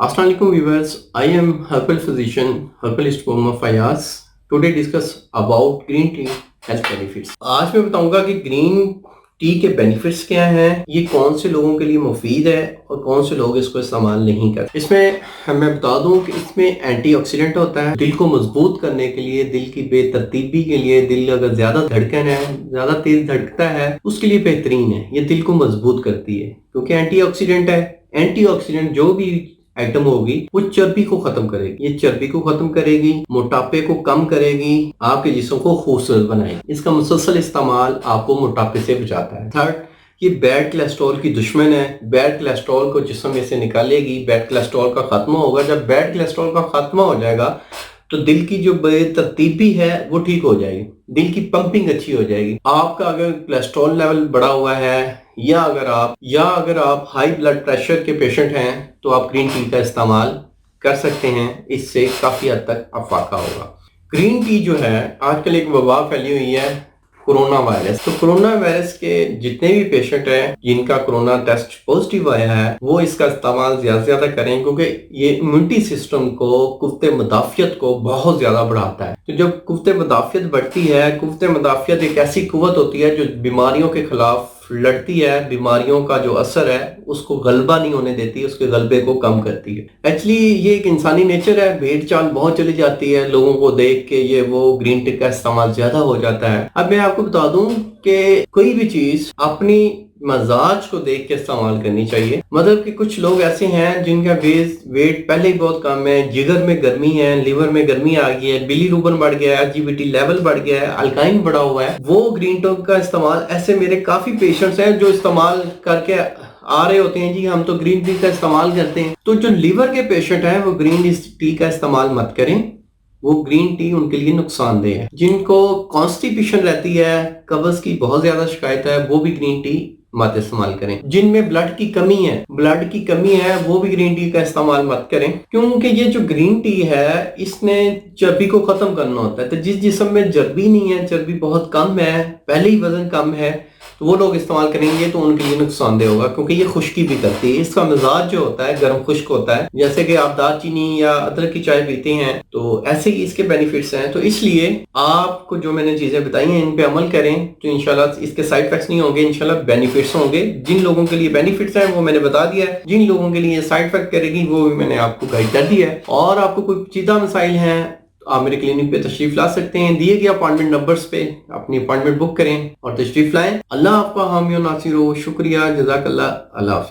Assalamu alaikum viewers, I am herbal physician, herbalist Mohammad Fayaz. Today discuss about green tea health benefits. आज मैं बताऊंगा कि green tea के benefits क्या हैं, ये कौन से लोगों के लिए मुफीद है और कौन से लोग इसको इस्तेमाल नहीं करते। इसमें मैं बता दूं कि इसमें एंटीऑक्सीडेंट होता है, दिल को मजबूत करने के लिए, दिल की बेतरतीबी के लिए, दिल अगर ज्यादा धड़कन है, ज्यादा तेज धड़कता है, उसके लिए बेहतरीन है। ये दिल को मजबूत करती है क्योंकि एंटीऑक्सीडेंट है। एंटीऑक्सीडेंट जो भी आइटम होगी वो चर्बी को खत्म करेगी, ये चर्बी को खत्म करेगी, मोटापे को कम करेगी, आपके जिस्म को खूबसूरत बनाएगी। इसका मुसलसल इस्तेमाल आपको मोटापे से बचाता है। थर्ड, ये बैड कोलेस्ट्रॉल की दुश्मन है। बैड कोलेस्ट्रॉल को जिस्म में से निकालेगी, बैड कोलेस्ट्रॉल का खात्मा होगा। जब बैड कोलेस्ट्रॉल का खात्मा हो जाएगा तो दिल की जो बेतरतीबी है वो ठीक हो जाएगी, दिल की पंपिंग अच्छी हो जाएगी। आपका अगर कोलेस्ट्रॉल लेवल बढ़ा हुआ है या अगर आप हाई ब्लड प्रेशर के पेशेंट हैं तो आप ग्रीन टी का इस्तेमाल कर सकते हैं, इससे काफ़ी हद तक अफाका होगा। ग्रीन टी जो है, आजकल एक वबा फैली हुई है, कोरोना वायरस। तो कोरोना वायरस के जितने भी पेशेंट हैं जिनका कोरोना टेस्ट पॉजिटिव आया है वो इसका इस्तेमाल ज़्यादा से ज़्यादा करें, क्योंकि ये इम्यूनिटी सिस्टम को, कुव्वते मदाफियत को बहुत ज़्यादा बढ़ाता है। तो जब कुव्वते मदाफियत बढ़ती है, कुव्वते मदाफियत एक ऐसी कुव्वत होती है जो बीमारियों के खिलाफ लड़ती है, बीमारियों का जो असर है उसको गलबा नहीं होने देती, उसके गलबे को कम करती है। एक्चुअली ये एक इंसानी नेचर है, भेड़ चाल बहुत चली जाती है, लोगों को देख के ये वो ग्रीन टी का इस्तेमाल ज्यादा हो जाता है। अब मैं आपको बता दूं कि कोई भी चीज अपनी मजाज को देख के इस्तेमाल करनी चाहिए। मतलब कि कुछ लोग ऐसे हैं जिनका वेट पहले ही बहुत कम है, जिगर में गर्मी है, लिवर में गर्मी आ गई है, बिलीरुबिन बढ़ गया है, एलजीबीटी लेवल बढ़ गया है, अल्काइन बढ़ा हुआ है, वो ग्रीन टी का इस्तेमाल, ऐसे मेरे काफी पेशेंट्स हैं जो इस्तेमाल करके आ रहे होते हैं, जी हम तो ग्रीन टी का इस्तेमाल करते हैं। तो जो लिवर के पेशेंट हैं वो ग्रीन टी का इस्तेमाल मत करें, वो ग्रीन टी उनके लिए नुकसानदेह है। जिनको कॉन्स्टिपेशन रहती है, कब्ज की बहुत ज्यादा शिकायत है, वो भी ग्रीन टी मत इस्तेमाल करें। जिनमें ब्लड की कमी है वो भी ग्रीन टी का इस्तेमाल मत करें, क्योंकि ये जो ग्रीन टी है इसने चर्बी को खत्म करना होता है। तो जिस जिस्म में चर्बी नहीं है, चर्बी बहुत कम है, पहले ही वजन कम है, तो वो लोग इस्तेमाल करेंगे तो उनके लिए नुकसानदेह होगा, क्योंकि ये खुश्की भी करती है। इसका मिजाज जो होता है गर्म खुश्क होता है। जैसे कि आप दालचीनी या अदरक की चाय पीते हैं तो ऐसे ही इसके बेनिफिट्स हैं। तो इसलिए आपको जो मैंने चीजें बताई हैं इन पे अमल करें तो इंशाल्लाह इसके साइड इफेक्ट्स नहीं होंगे, इंशाल्लाह बेनिफिट्स होंगे। जिन लोगों के लिए बेनिफिट्स हैं वो मैंने बता दिया है, जिन लोगों के लिए साइड इफेक्ट करेगी वो भी मैंने आपको गाइड कर दिया है। और आपको कोई पेचीदा मसाइल हैं आप मेरे क्लिनिक पे तशरीफ ला सकते हैं, दिए गए अपॉइंटमेंट नंबर्स पे अपनी अपॉइंटमेंट बुक करें और तशरीफ लाएं। अल्लाह आपका हामी और नासिर हो। शुक्रिया, जज़ाकल्लाह, अल्लाह हाफिज़।